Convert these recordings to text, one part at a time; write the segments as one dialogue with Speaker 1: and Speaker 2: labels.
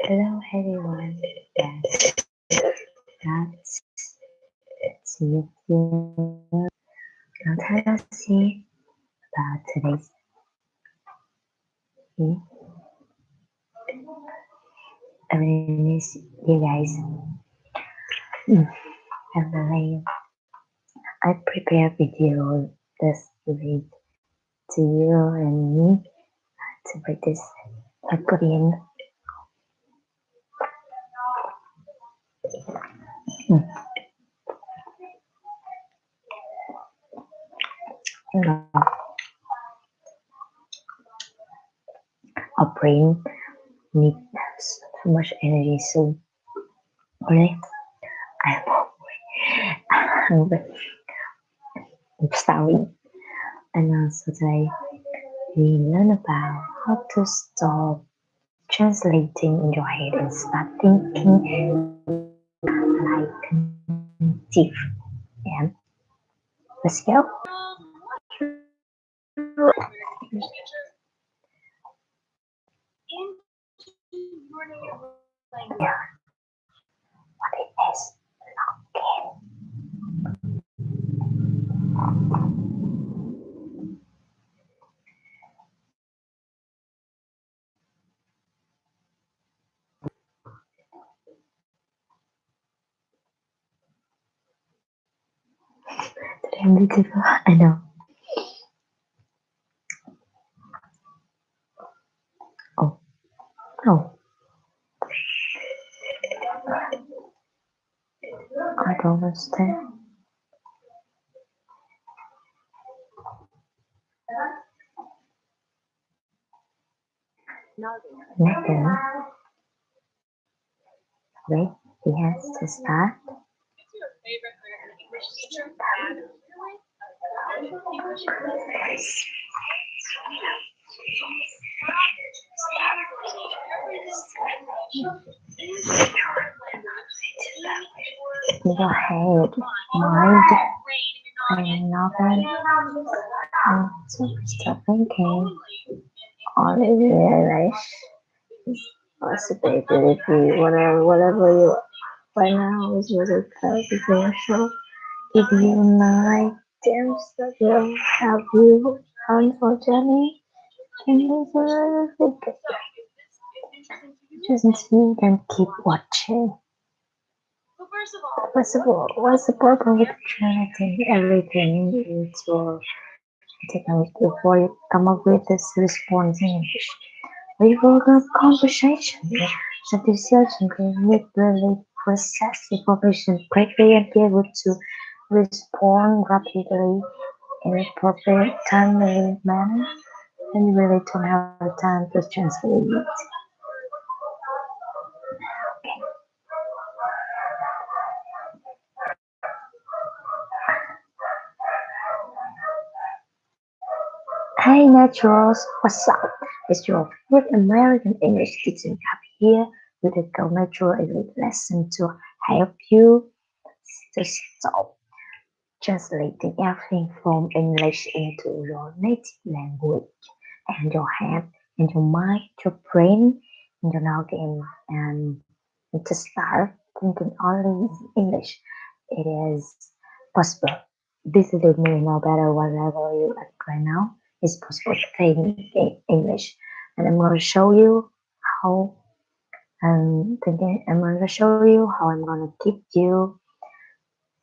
Speaker 1: Hello everyone, and let's see here. Now tell us see about today's hmm, awareness, you guys. Hmm, I'm really, I prepared video this week to you and me to practice Korean. Hmm, you know, our brain needs so much energy, so really, I'm hungry. I'm starving. And also today we learn about how to stop translating in your head and start thinking like native. And let's go. What it is? Damn beautiful. I know. Oh, no. I don't understand. Nothing. Wait, he has to start. In your head, mind, and nothing. So stop thinking. Only realize possibility, whatever you right now is what it potential. If you like things that will help you on your journey, and this is just you can keep watching. First of all, what's the purpose of translating everything into technology before you come up with this response in English? We will have conversation. So this session can really process information quickly and be able to respond rapidly in appropriate timely manner, and you really don't have time to translate it. Hey naturals, what's up? It's your favorite American English teacher up here with a Go Natural English lesson to help you to stop translating everything from English into your native language and your head and your mind, your brain, and your noggin, and to start thinking only in English. It is possible. Basically, me no matter what level you at right now, it's possible to think in English. And I'm going to show you how I'm going to show you how I'm going to keep you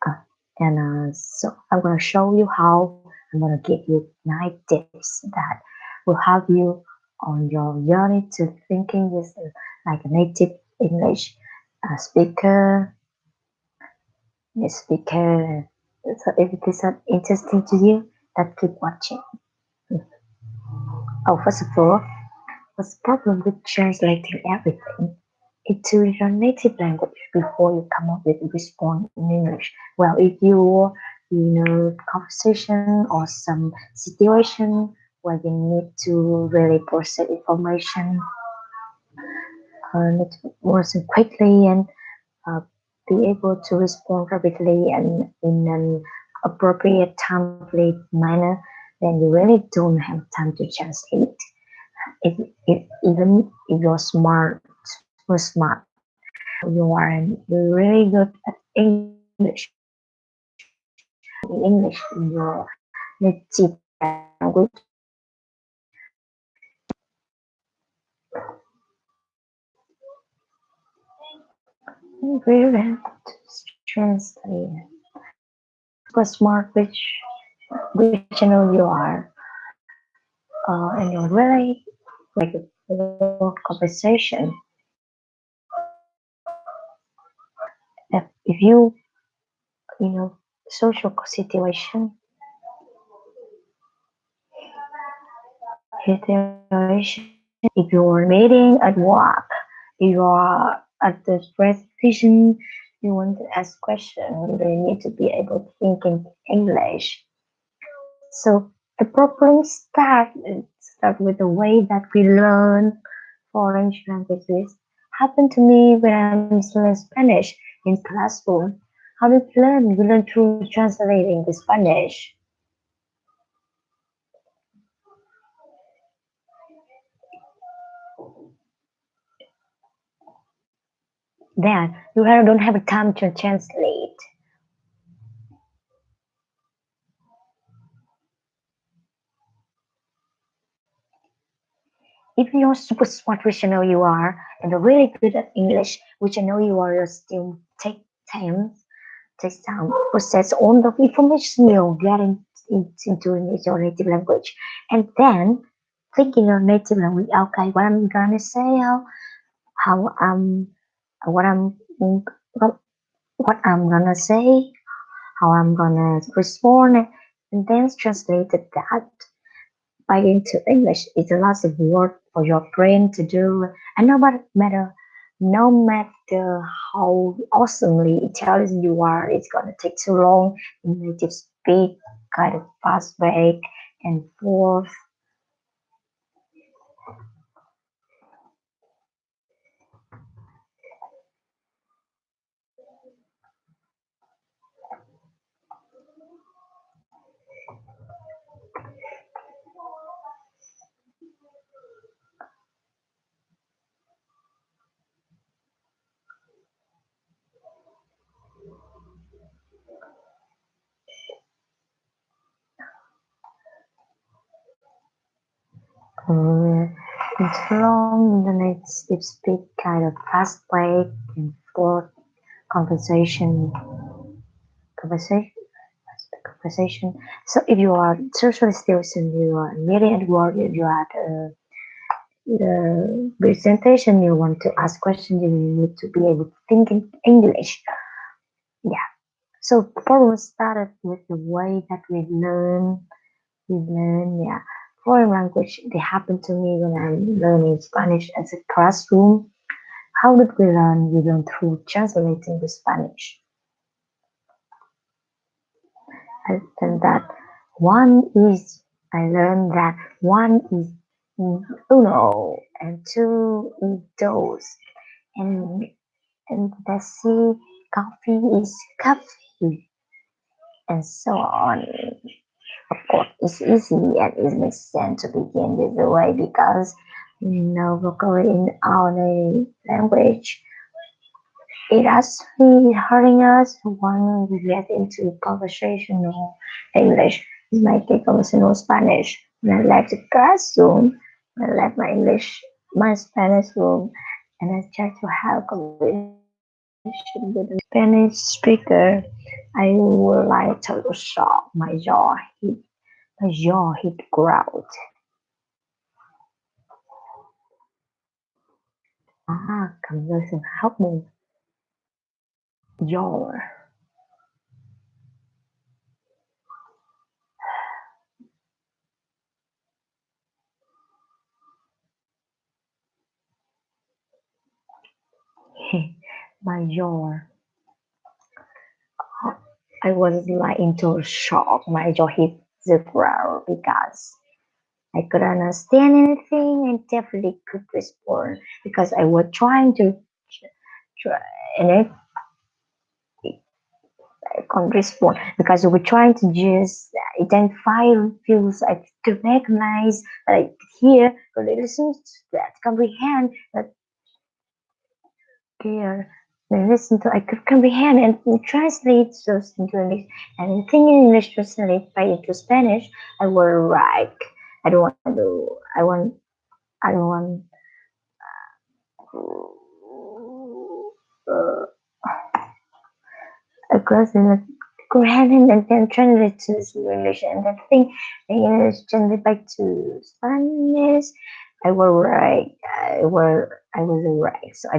Speaker 1: uh, and so I'm going to show you how I'm going to give you 9 tips that will help you on your journey to thinking this like a native English speaker. Speaker. So if it is interesting to you, then keep watching. Oh, first of all, what's the problem with translating everything into your native language before you come up with a response in English? Well, if conversation or some situation where you need to really process information, need to process quickly and uh, be able to respond rapidly and in an appropriate timely manner, then you really don't have time to translate. If even if you're smart smart. You are really good at English. English in your native language. We went to translate. Super smart, which channel you are, and you're really like a conversation. If social situation, if you're meeting at work, if you are at the presentation, you want to ask question, you really need to be able to think in English. So the problem start with the way that we learn foreign languages. Happened to me when I'm learning Spanish in classroom. How did you learn? You learn through translating the Spanish. Then don't have time to translate. If you're super smart, which I know you are, and you're really good at English, which I know you are, you still time, take time to process all the information you're getting into your native language, and then think in your native language. Okay, what I'm gonna say, how what I'm what what I'm gonna say, how I'm gonna respond, and then translate that back into English. It's a lot of work for your brain to do, and no matter how awesomely intelligent you are, it's gonna take too long. You need to speak kind of fast back and forth. Uh, it's long. The needs to speak kind of fast back and forth conversation, conversation, conversation. So if you are social skills and you are meeting at work, if you are the presentation you want to ask questions, you need to be able to think in English. Yeah. So problem started with the way that we learn, yeah, foreign language. They happened to me when I'm learning Spanish as a classroom. How did we learn? We learn through translating the Spanish. And that one is, I learned that one is uno and two is dos. And the sea coffee is coffee, and so on. Of course, it's easy and it makes sense to begin this way because vocabulary in our native language it actually hurting us when we get into conversational English. It might take conversational Spanish. When I left the classroom, when I left my Spanish room, and I tried to have conversation with a Spanish speaker, I would like to shock my jaw hit ground. Conversing help me. Jaw. My jaw. I was like into shock. My jaw hit the ground because I couldn't understand anything and definitely could respond because I was trying to try, and I can't respond because we were trying to just identify feels like to recognize, like hear, to listen to that, comprehend that clear. Then listen to I could comprehend and translate those into English. And think in English translate by into Spanish. I will write. I don't want to. I don't want. Uh, across in Korean and then translate to English and then think in English translate back to Spanish. I will write. I will write. So I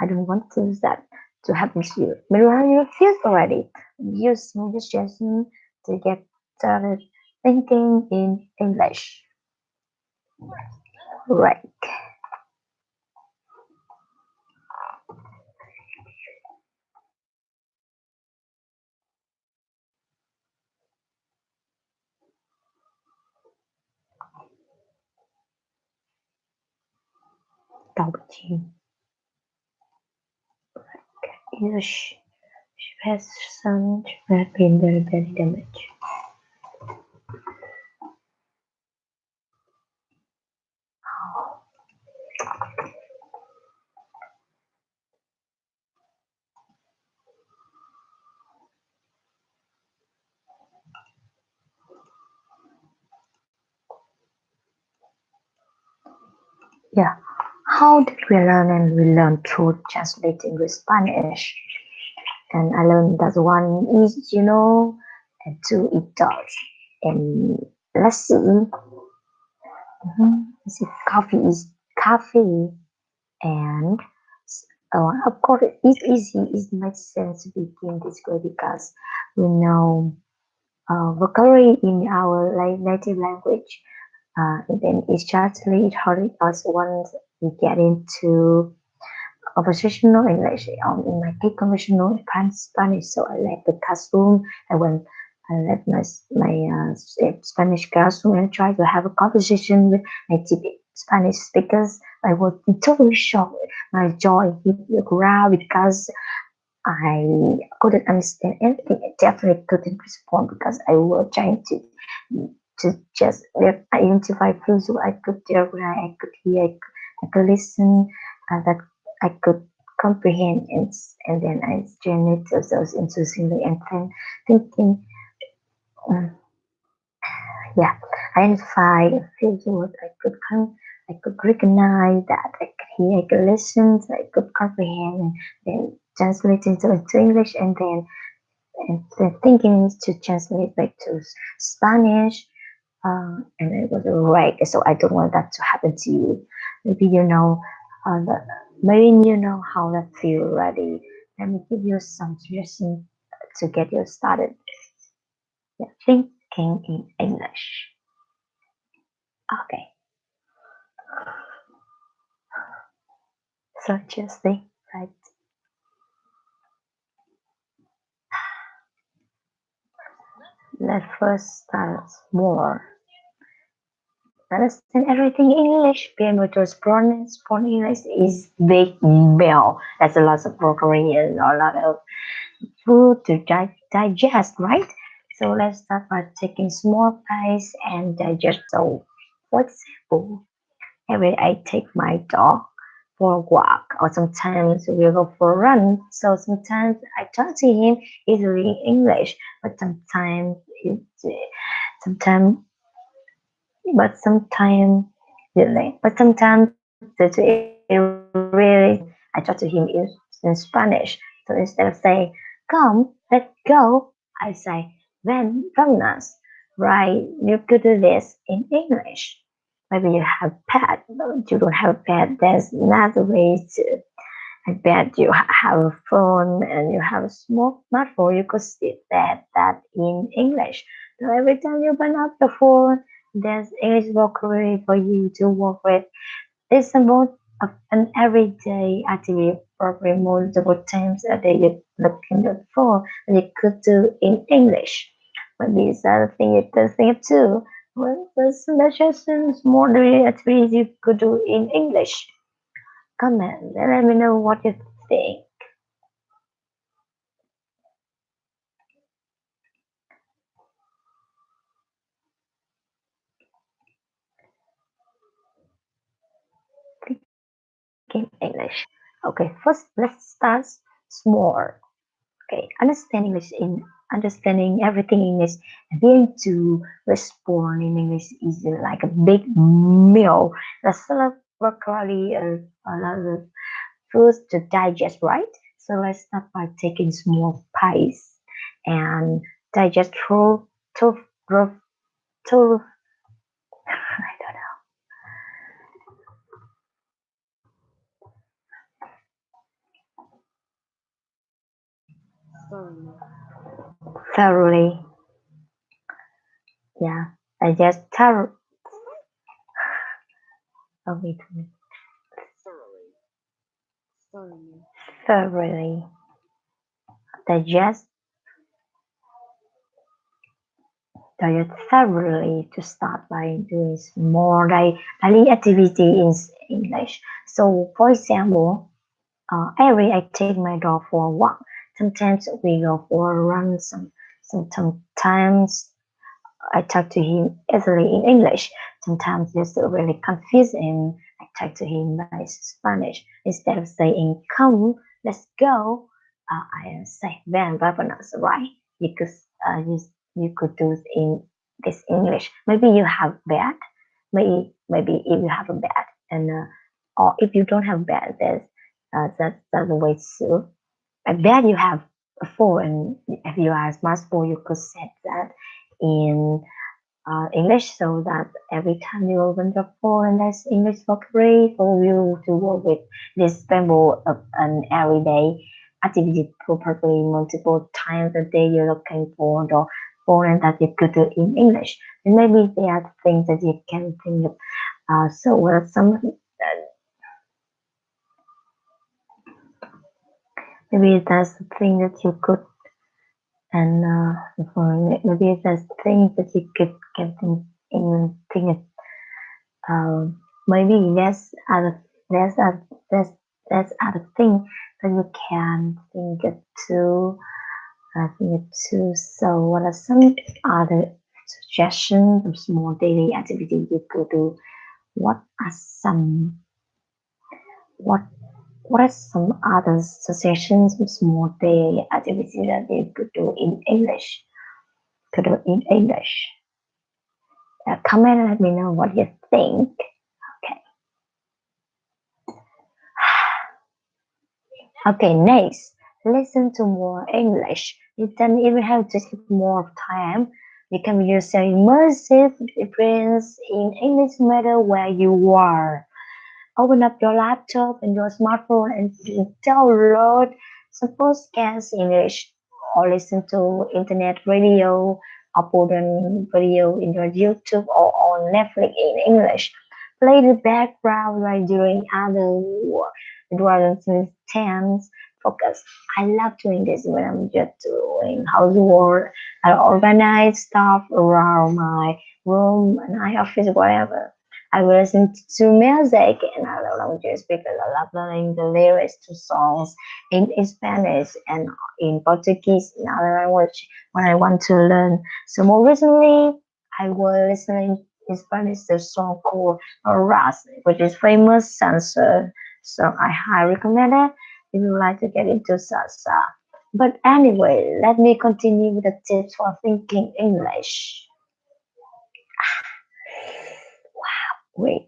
Speaker 1: don't want to that to happen to you. Meanwhile, you feel already. Use suggestion to get started thinking in English. Right. Talking English has some have been very damaged. Yeah. How did we learn? And we learn through translating with Spanish. And I learned that one is, and two it does. And let's see. Let's see. Coffee is coffee, and of course it's easy. It makes sense to begin this way because we know vocabulary in our native language. And then it's actually hard us once we get into conversational English. In my case, conversational Spanish. So I left the classroom. I went. I left my Spanish classroom and tried to have a conversation with native Spanish speakers. I was totally shocked. My jaw hit the ground because I couldn't understand anything. I definitely couldn't respond because I was trying to just identify clues so I could tell where I could hear, I could listen, that I could comprehend, and then I journeyed those into singing and then thinking, um, yeah, identify a few words I could recognize that I could hear, I could listen, so I could comprehend, and then translate into English, and then thinking to translate back to Spanish. And it was right. So I don't want that to happen to you. Maybe that, maybe you know how that feel already. Let me give you some suggestions to get you started. Yeah, thinking in English. Okay, so just think right. Let's first start more. Understand everything in English. Be able to pronounce English is big bell. That's a lot of vocabulary and a lot of food to digest, right? So let's start by taking small bites and digest. So, for example, every day I take my dog for a walk, or sometimes we go for a run. So sometimes I talk to him easily in English, but sometimes sometimes really, but sometimes really I talk to him in Spanish. So instead of saying "come, let's go," I say "ven, vámonos." Right? You could do this in English. Maybe you have pet, but you don't have a pet. There's another way to. I bet you have a phone and you have a small smartphone. You could see that in English. So every time you open up the phone, there's English vocabulary for you to work with. It's about an everyday activity, probably multiple times a day you look in the phone and you could do in English. But these are the things you could think too. Well, there's suggestions, more activities you could do in English. Comment and let me know what you think. In English. Okay, first let's start small. Okay, understanding everything in English and being to respond in English is like a big meal. There's a lot of vocabulary, a lot of foods to digest, right? So let's start by taking small bites and digest through, through I don't
Speaker 2: thoroughly,
Speaker 1: know, thoroughly. Yeah, digest oh, wait a minute.
Speaker 2: thoroughly,
Speaker 1: Thoroughly digest thoroughly to start by doing more daily activity in English. So, for example, every I take my dog for a walk. Sometimes we go for a run. Sometimes I talk to him easily in English. Sometimes just really confused and I talk to him by Spanish. Instead of saying come, let's go, I say ven, vámonos, right? Because you could do in this English. Maybe you have bad. Maybe if you have a bad and or if you don't have bad, that's the way to. I bet you have a phone, and if you are a smartphone, you could set that in English so that every time you open the phone, there's English vocabulary for you to work with this symbol of an everyday activity probably multiple times a day you're looking for the phone that you could do in English. And maybe there are things that you can think of. Some maybe that's the thing that you could and for maybe that's things that you could can think in think maybe that's a that's that's other thing that you can think it to think it to. So what are some other suggestions of small daily activities you could do? What are some what what are some other suggestions of small daily activities that you could do in English? Could do in English. Comment and let me know what you think. Okay. Okay, next, listen to more English. You don't even have to take more time. You can use your immersive experience in English no matter where you are. Open up your laptop and your smartphone and download some podcasts in English or listen to internet radio or put on video in your YouTube or on Netflix in English. Play the background while doing other work rather than tense focus. I love doing this when I'm just doing housework. I organize stuff around my room and my office, whatever. I will listen to music in other languages because I love learning the lyrics to songs in Spanish and in Portuguese in other language when I want to learn. So more recently, I was listening in Spanish the song called Ras, which is famous salsa. So I highly recommend it if you like to get into salsa. But anyway, let me continue with the tips for thinking English. Wait.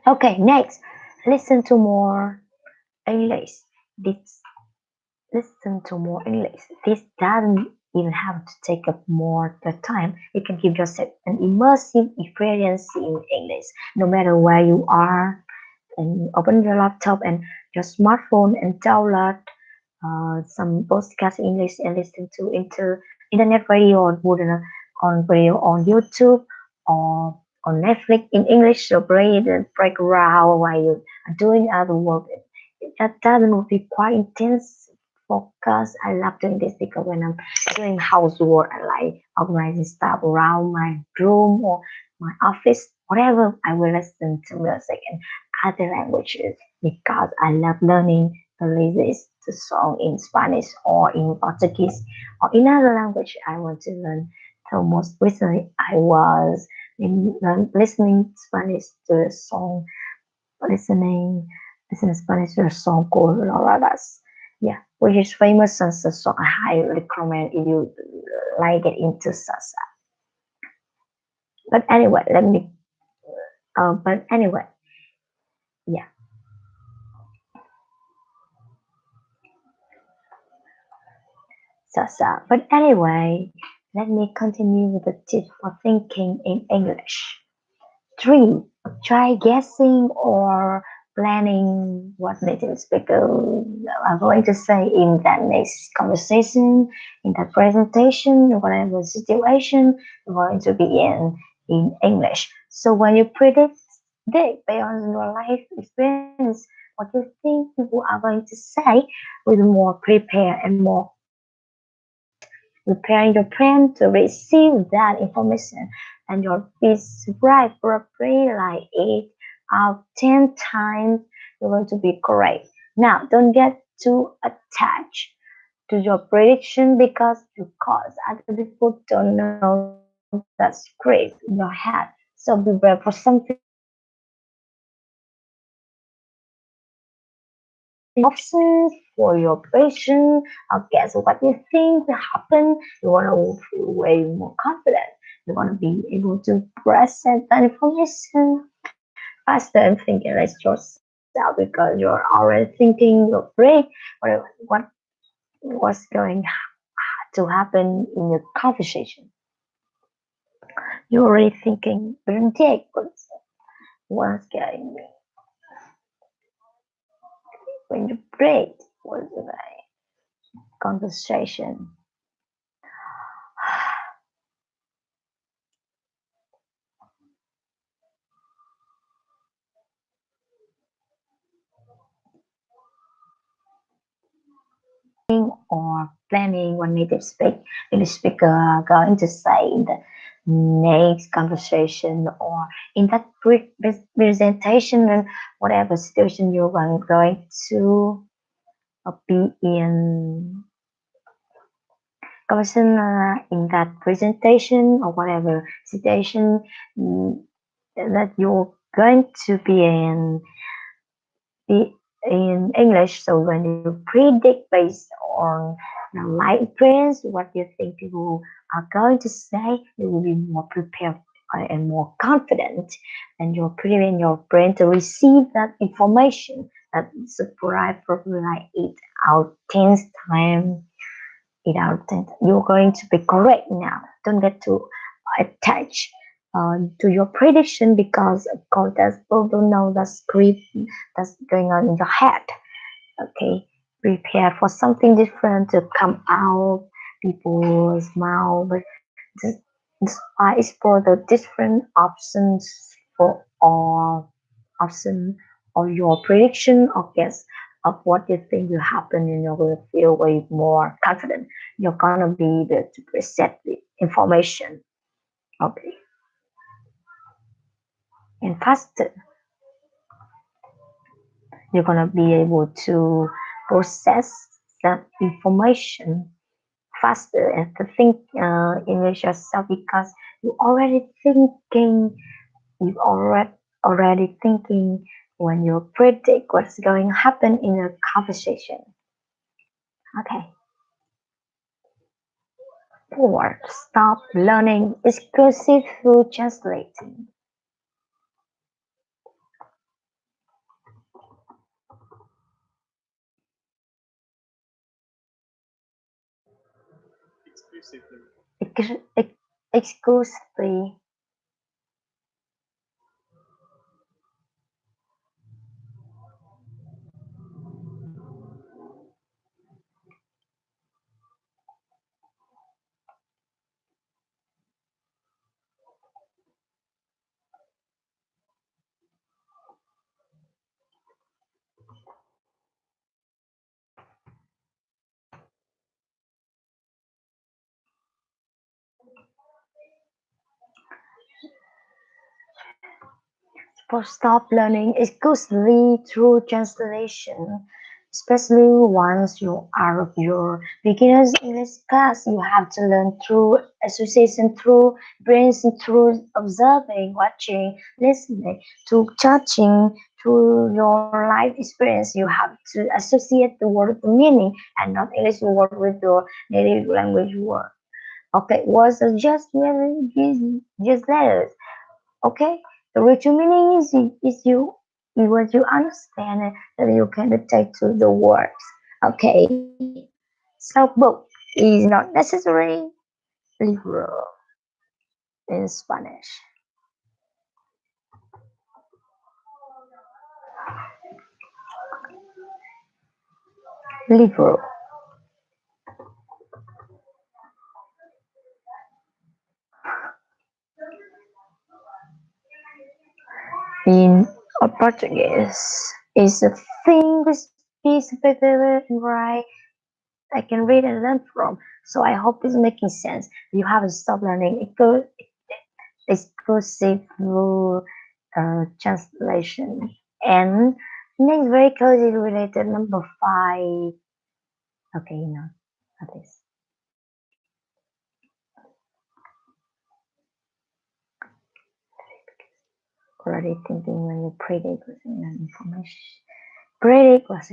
Speaker 1: Okay, next, listen to more English. This listen to more English. This doesn't even have to take up more the time. You can give yourself an immersive experience in English, no matter where you are. And open your laptop and your smartphone and download some podcast in English and listen to internet radio on radio on YouTube or on Netflix in English. So play the background while you are doing other work. That doesn't require intense focus. I love doing this because when I'm doing housework, I like organizing stuff around my room or my office, whatever. I will listen to music and other languages because I love learning the lyrics to song in Spanish or in Portuguese or in other language I want to learn. So most recently I was listening Spanish to a song listening, listening Spanish to a song called Loradas. Yeah, which is famous salsa song. I highly recommend if you like it into salsa. But anyway, but anyway, yeah, salsa. But anyway, let me continue with the tips for thinking in English. Three, try guessing or planning what native speaker are going to say in that next conversation, in that presentation, whatever situation you're going to be in English. So when you predict based on your life experience, what you think people are going to say with more prepare and more confident, preparing your brain to receive that information and your piece right probably like 8 out of 10 times you're going to be correct. Now don't get too attached to your prediction because other people don't know that script in your head. So be prepared for something different. Give options for your patient. Guess what you think will happen. You want to feel way more confident. You want to be able to present that information faster and thinking less yourself because you're already thinking your brain what what's going to happen in your conversation. You're already thinking, predict what's going when you break what's the conversation. Or planning what native speaker are going to say in the next conversation or in that presentation and whatever situation you're going to be in conversation in that presentation or whatever situation mm, that you're going to be in English. So when you predict based on the light trends, what you think people are going to say, you will be more prepared and more confident, and you're preparing your brain to receive that information that is right probably like 8 out of 10 times. 8 out of 10. You're going to be correct now. Don't get too attached to your prediction because of course that's people don't know the script that's going on in your head. Okay, prepare for something different to come out. People smile, but just explore the different options for all option or your prediction or guess of what you think will happen and you will feel way more confident. You're gonna be able to present the information. Okay, and faster. You're gonna be able to process that information faster and to think English yourself because you already thinking you already thinking when you predict what's going to happen in a conversation. Okay. Four, stop learning exclusive through translating. Exclusively. For stop learning exclusively through translation, especially once you are of your beginner's English class. You have to learn through association, through brains, through observing, watching, listening, to touching, through your life experience, you have to associate the word with the meaning and not English word with your native language word. Okay, words are just letters. Okay, the richer meaning is you is what you understand and that you can take to the words. Okay, so book is not necessary liberal in Spanish. Liberal in Portuguese is a thing with piece of paper and write I can read and learn from. So I hope it's making sense. You haven't stopped learning. Exclusive translation. And next, very closely related, number five. Okay, at least already thinking when you predict information. Predict was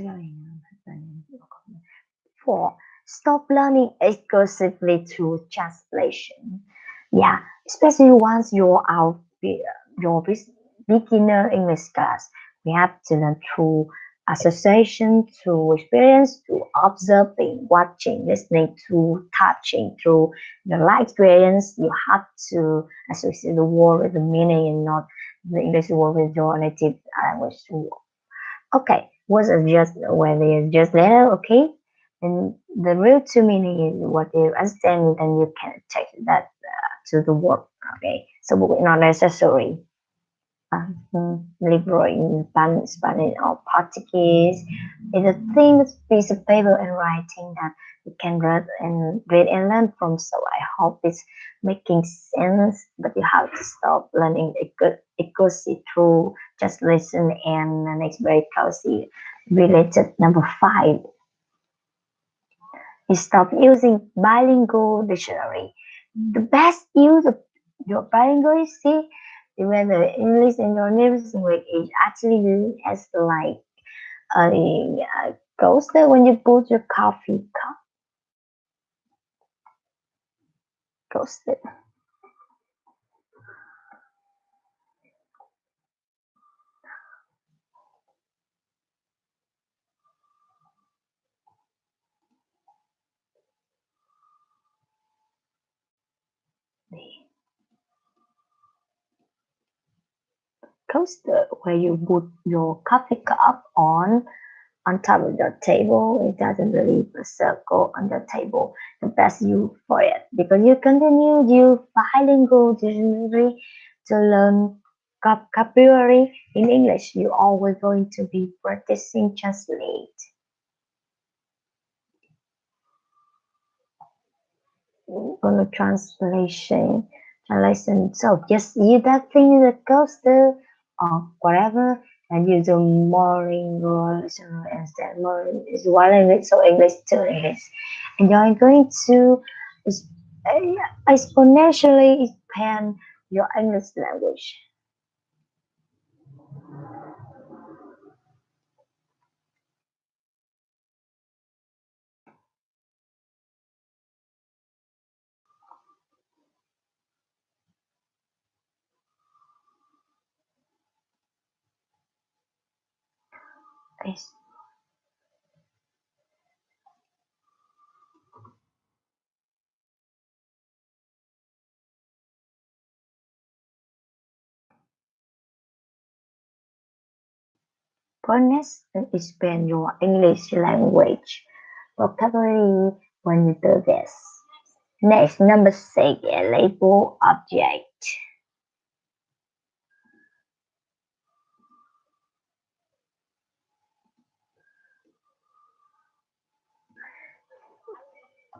Speaker 1: four. Stop learning exclusively through translation. Yeah, especially once you're out your beginner English class. We have to learn through association, through experience, through observing, watching, listening, through touching, through the life experience. You have to associate the word with the meaning and not the English word with your native language word. Okay, was just when they just there, okay? And the real to meaning is what you understand, then you can take that to the work. Okay, so not necessary. Libro in Spanish or Portuguese is a thin piece of paper and writing that you can read and learn from. So I hope it's making sense, but you have to stop learning equally through just listen. And the next very closely related number five is stop using bilingual dictionary. The best use of your bilingual is see when the English and your native language is actually used as like a coaster when you put your coffee cup coaster. Coaster where you put your coffee cup on top of the table. It doesn't leave a circle on the table. The best use for it because you continue use bilingual dictionary to learn vocabulary in English. You're always going to be practicing translate. Gonna translation. So just use that thing in the coaster or whatever and use the morning instead morning is one language so English to English. And you're going to exponentially expand your English language. Yes. Bonus expand your English language vocabulary when you do this. Next, number six, label object.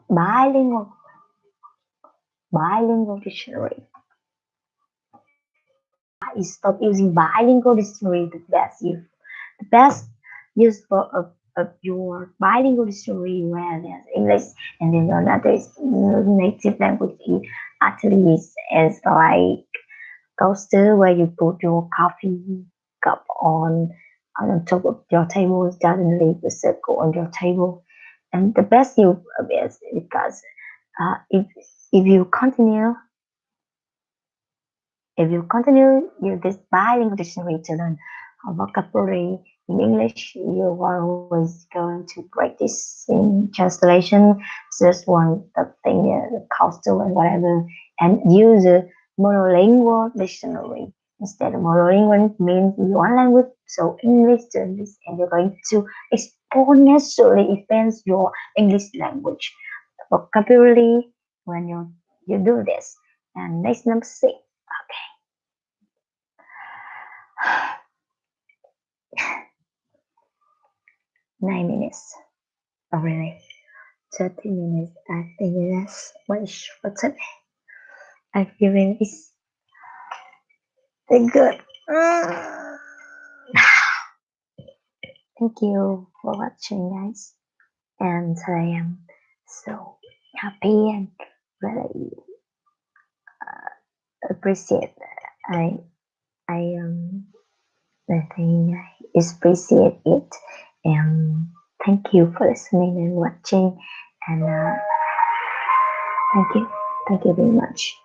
Speaker 1: Bilingual, bilingual dictionary. Stop using bilingual dictionary. The best use of your bilingual dictionary where there's English and then another native language actually is like coaster where you put your coffee cup on on top of your table. It doesn't leave a circle on your table. And the best you is because if you continue if you continue use this bilingual dictionary to learn a vocabulary in English, you are always going to practice in translation, just one the thing, the costume and whatever, and use a monolingual dictionary. Instead of monolingual means one language, so English to English, and you're going to exponentially advance your English language vocabulary when you do this. And next number six. Okay. 9 minutes. Oh, really? 30 minutes. I think that's much for today. I feel it's good. Thank you for watching, guys. And I am so happy and really appreciate. I I think I appreciate it. And thank you for listening and watching. And thank you very much.